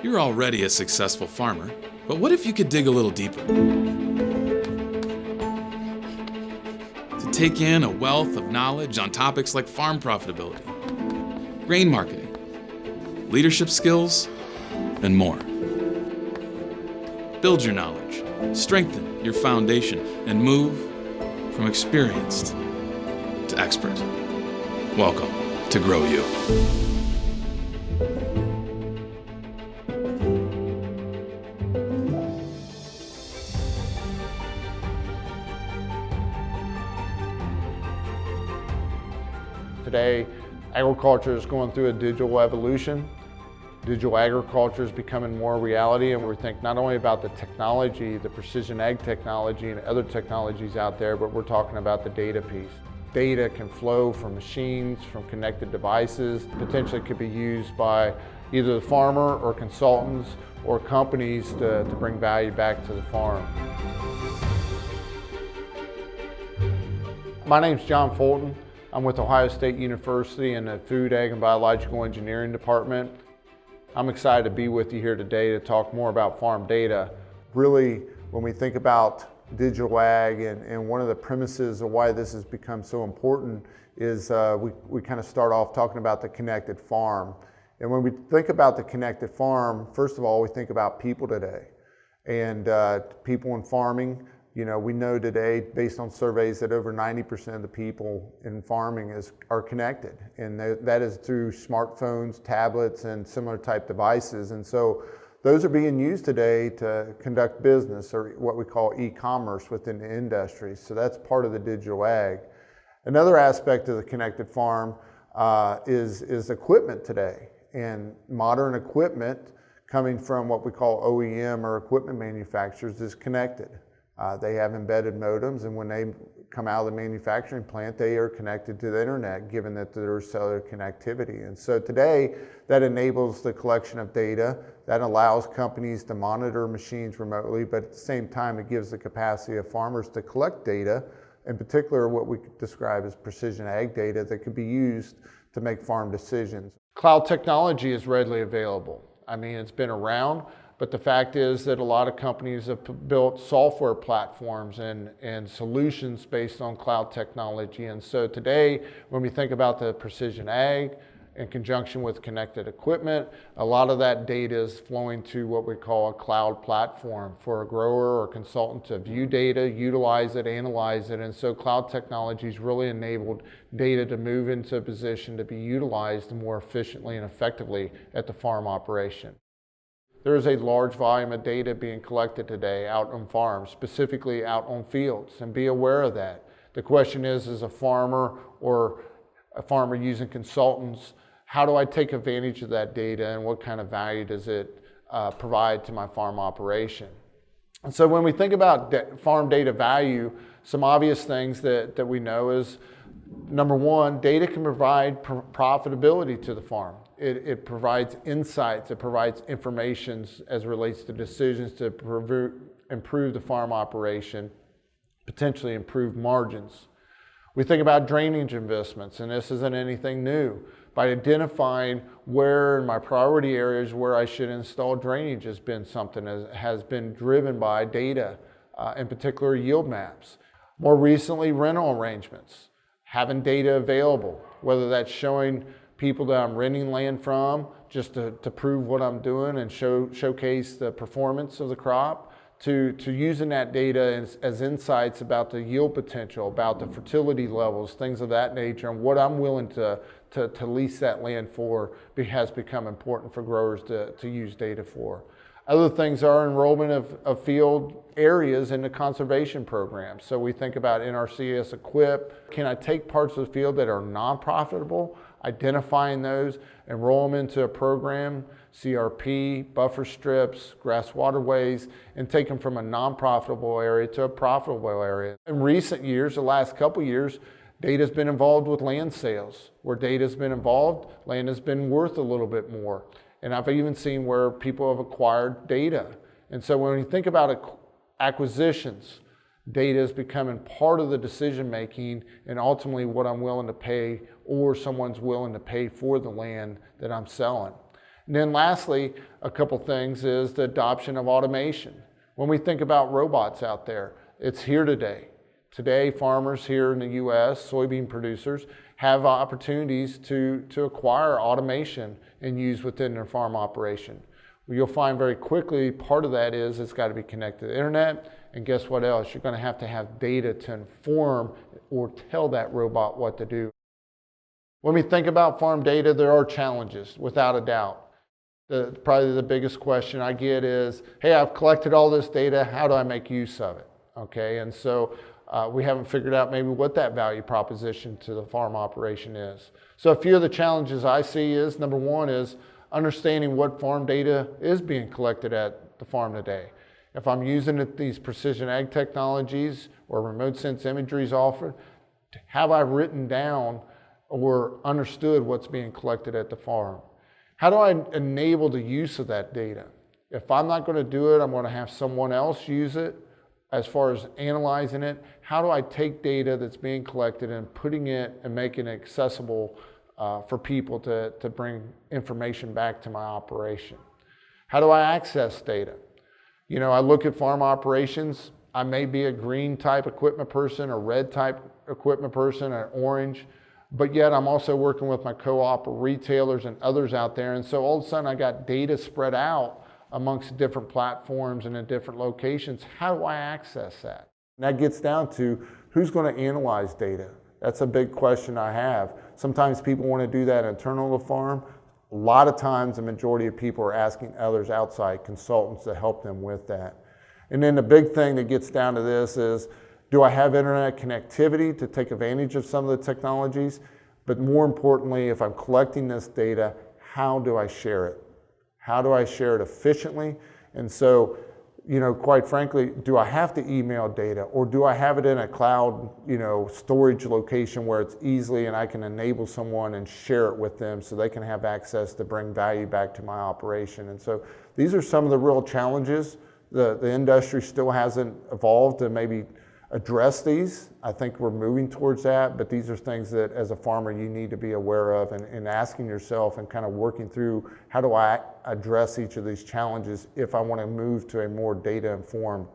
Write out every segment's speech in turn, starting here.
You're already a successful farmer, but what if you could dig a little deeper? To take in a wealth of knowledge on topics like farm profitability, grain marketing, leadership skills, and more. Build your knowledge, strengthen your foundation, and move from experienced to expert. Welcome to GrowU. Today, agriculture is going through a digital evolution. Digital agriculture is becoming more reality, and we think not only about the technology, the precision ag technology and other technologies out there, but we're talking about the data piece. Data can flow from machines, from connected devices, potentially could be used by either the farmer or consultants or companies to bring value back to the farm. My name's John Fulton. I'm with Ohio State University in the Food, Ag, and Biological Engineering Department. I'm excited to be with you here today to talk more about farm data. Really, when we think about digital ag and one of the premises of why this has become so important is we kind of start off talking about the connected farm. And when we think about the connected farm, first of all, we think about people today. And people in farming, you know, we know today, based on surveys, that over 90% of the people in farming are connected. And that is through smartphones, tablets, and similar type devices. And so those are being used today to conduct business, or what we call e-commerce within the industry. So that's part of the digital ag. Another aspect of the connected farm is equipment today. And modern equipment coming from what we call OEM or equipment manufacturers is connected. They have embedded modems, and when they come out of the manufacturing plant, they are connected to the internet, given that there's cellular connectivity. And so today, that enables the collection of data, that allows companies to monitor machines remotely, but at the same time, it gives the capacity of farmers to collect data, in particular what we describe as precision ag data that could be used to make farm decisions. Cloud technology is readily available. I mean, it's been around, but the fact is that a lot of companies have built software platforms and solutions based on cloud technology. And so today, when we think about the precision ag in conjunction with connected equipment, a lot of that data is flowing to what we call a cloud platform for a grower or consultant to view data, utilize it, analyze it. And so cloud technology has really enabled data to move into a position to be utilized more efficiently and effectively at the farm operation. There is a large volume of data being collected today out on farms, specifically out on fields, and be aware of that. The question is, as a farmer or a farmer using consultants, how do I take advantage of that data and what kind of value does it provide to my farm operation? And so when we think about farm data value, some obvious things that we know is, number one, data can provide profitability to the farm. It provides insights, it provides information as it relates to decisions to improve the farm operation, potentially improve margins. We think about drainage investments, and this isn't anything new. By identifying where in my priority areas where I should install drainage has been something that has been driven by data, in particular yield maps. More recently, rental arrangements, having data available, whether that's showing people that I'm renting land from just to prove what I'm doing and showcase the performance of the crop, to using that data as insights about the yield potential, about the fertility levels, things of that nature, and what I'm willing to lease that land for has become important for growers to use data for. Other things are enrollment of field areas in the conservation program. So we think about NRCS Equip. Can I take parts of the field that are non-profitable, identifying those, enroll them into a program, CRP, buffer strips, grass waterways, and take them from a non-profitable area to a profitable area. In recent years, the last couple years, data's been involved with land sales. Where data's been involved, land has been worth a little bit more. And I've even seen where people have acquired data. And so when you think about acquisitions, data is becoming part of the decision making and ultimately what I'm willing to pay or someone's willing to pay for the land that I'm selling. And then lastly, a couple things is the adoption of automation. When we think about robots out there, it's here today. Today, farmers here in the U.S., soybean producers, have opportunities to acquire automation and use within their farm operation. You'll find very quickly part of that is it's got to be connected to the internet, and guess what else? You're going to have data to inform or tell that robot what to do. When we think about farm data, there are challenges, without a doubt. Probably the biggest question I get is, hey, I've collected all this data, how do I make use of it? Okay, and so we haven't figured out maybe what that value proposition to the farm operation is. So a few of the challenges I see is, number one is understanding what farm data is being collected at the farm today. If I'm using these precision ag technologies or remote sense imagery is offered, have I written down or understood what's being collected at the farm? How do I enable the use of that data? If I'm not going to do it, I'm going to have someone else use it. As far as analyzing it, how do I take data that's being collected and putting it and making it accessible for people to bring information back to my operation? How do I access data? You know, I look at farm operations, I may be a green type equipment person, a red type equipment person, an orange, but yet I'm also working with my co-op or retailers and others out there. And so all of a sudden I got data spread out amongst different platforms and in different locations. How do I access that? And that gets down to who's going to analyze data. That's a big question I have. Sometimes people want to do that internal to the farm. A lot of times the majority of people are asking others outside consultants to help them with that. And then the big thing that gets down to this is, do I have internet connectivity to take advantage of some of the technologies? But more importantly, if I'm collecting this data, how do I share it? How do I share it efficiently? And so, you know, quite frankly, do I have to email data, or do I have it in a cloud, you know, storage location where it's easily and I can enable someone and share it with them so they can have access to bring value back to my operation? And so these are some of the real challenges. The industry still hasn't evolved to maybe address these. I think we're moving towards that, but these are things that as a farmer you need to be aware of and asking yourself and kind of working through, how do I address each of these challenges if I want to move to a more data-informed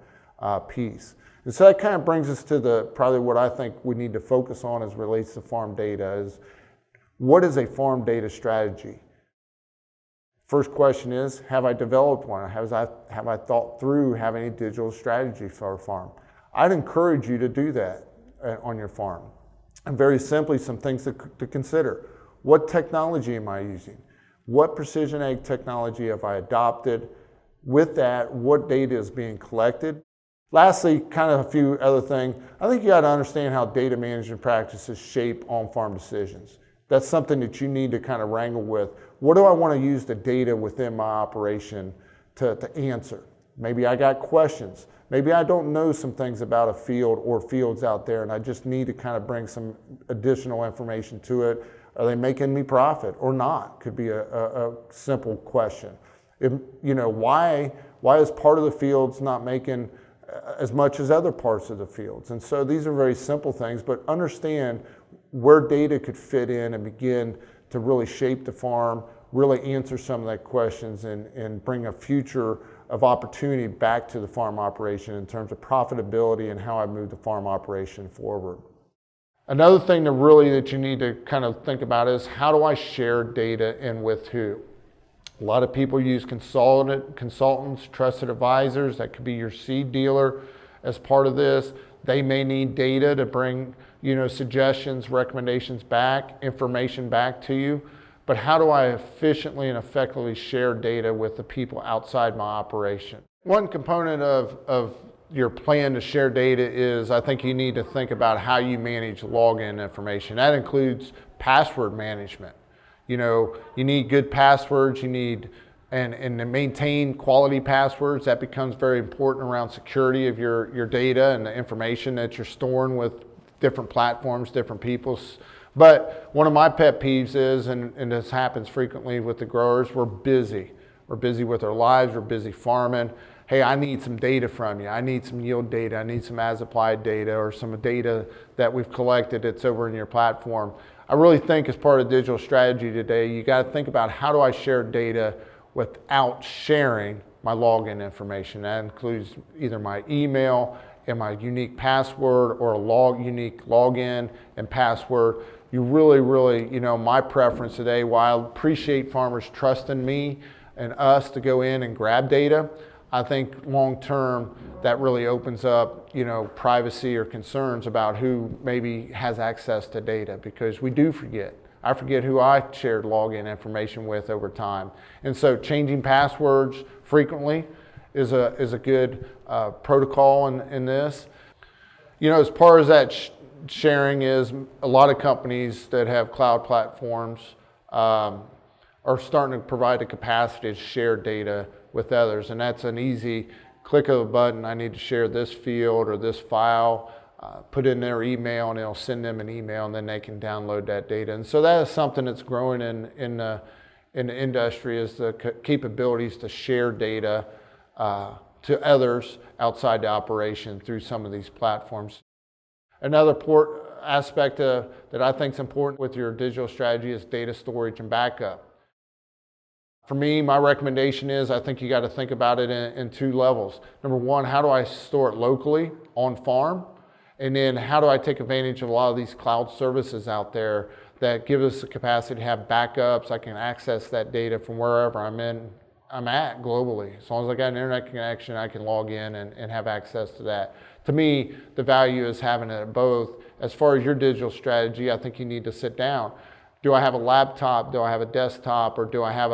piece. And so that kind of brings us to probably what I think we need to focus on as relates to farm data is, what is a farm data strategy? First question is, have I developed one? Have I thought through having a digital strategy for a farm? I'd encourage you to do that on your farm. And very simply, some things to consider. What technology am I using? What precision ag technology have I adopted? With that, what data is being collected? Lastly, kind of a few other things. I think you got to understand how data management practices shape on-farm decisions. That's something that you need to kind of wrangle with. What do I want to use the data within my operation to answer? Maybe I got questions. Maybe I don't know some things about a field or fields out there, and I just need to kind of bring some additional information to it. Are they making me profit or not? Could be a simple question. You know, why is part of the fields not making as much as other parts of the fields? And so these are very simple things, but understand where data could fit in and begin to really shape the farm, really answer some of that questions and bring a future of opportunity back to the farm operation in terms of profitability and how I move the farm operation forward. Another thing that you need to kind of think about is, how do I share data and with who? A lot of people use consultants, trusted advisors. That could be your seed dealer as part of this. They may need data to bring, you know, suggestions, recommendations back, information back to you. But how do I efficiently and effectively share data with the people outside my operation? One component of your plan to share data is, I think you need to think about how you manage login information. That includes password management. You know, you need good passwords, you need and to maintain quality passwords. That becomes very important around security of your data and the information that you're storing with different platforms, different people's. But one of my pet peeves is, and this happens frequently with the growers, we're busy. We're busy with our lives, we're busy farming. Hey, I need some data from you. I need some yield data. I need some as applied data or some data that we've collected that's over in your platform. I really think as part of digital strategy today, you got to think about how do I share data without sharing my login information. That includes either my email and my unique password, or a unique login and password. You really, my preference today, while I appreciate farmers trusting me and us to go in and grab data, I think long term that really opens up, privacy or concerns about who maybe has access to data, because we do forget. I forget who I shared login information with over time. And so changing passwords frequently is a good protocol in this. As far as that sharing is, a lot of companies that have cloud platforms are starting to provide the capacity to share data with others, and that's an easy click of a button. I need to share this field or this file, put in their email, and it'll send them an email, and then they can download that data. And so that is something that's growing in the industry, is the capabilities to share data to others outside the operation through some of these platforms. Another aspect that I think is important with your digital strategy is data storage and backup. For me, my recommendation is, I think you got to think about it in two levels. Number one, how do I store it locally on farm? And then how do I take advantage of a lot of these cloud services out there that give us the capacity to have backups? I can access that data from wherever I'm at globally. As long as I got an internet connection, I can log in and have access to that. To me, the value is having it at both. As far as your digital strategy, I think you need to sit down. Do I have a laptop? Do I have a desktop? Or do I have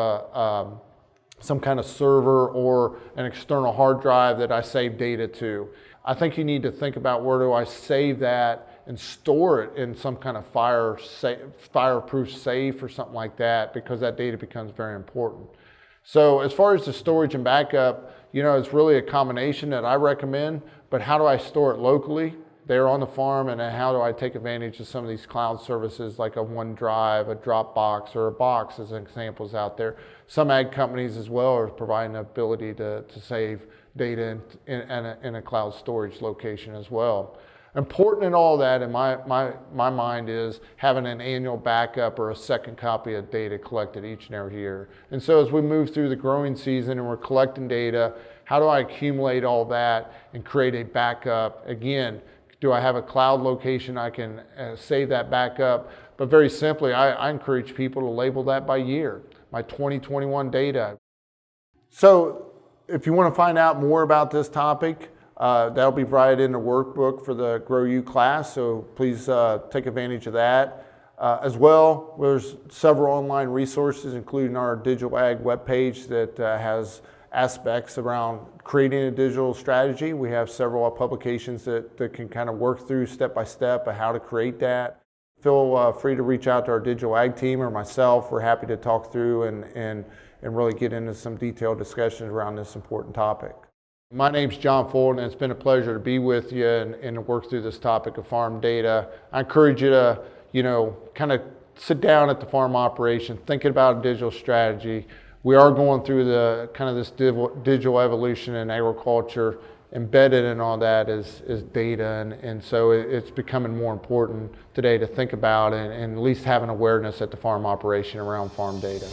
some kind of server or an external hard drive that I save data to? I think you need to think about, where do I save that and store it in some kind of fireproof safe or something like that, because that data becomes very important. So as far as the storage and backup, it's really a combination that I recommend, but how do I store it locally there on the farm, and then how do I take advantage of some of these cloud services like a OneDrive, a Dropbox, or a Box as examples out there. Some ag companies as well are providing the ability to save data in a cloud storage location as well. Important in all that, in my mind, is having an annual backup or a second copy of data collected each and every year. And so as we move through the growing season and we're collecting data, how do I accumulate all that and create a backup? Again, do I have a cloud location I can save that backup? But very simply, I encourage people to label that by year, my 2021 data. So if you want to find out more about this topic, that'll be provided in the workbook for the GrowU class, so please take advantage of that. As well, there's several online resources, including our Digital Ag webpage that has aspects around creating a digital strategy. We have several publications that can kind of work through step by step of how to create that. Feel free to reach out to our Digital Ag team or myself. We're happy to talk through and really get into some detailed discussions around this important topic. My name's John Fulton, and it's been a pleasure to be with you and to work through this topic of farm data. I encourage you to, kind of sit down at the farm operation, thinking about a digital strategy. We are going through this digital evolution in agriculture. Embedded in all that is data, and so it's becoming more important today to think about and at least have an awareness at the farm operation around farm data.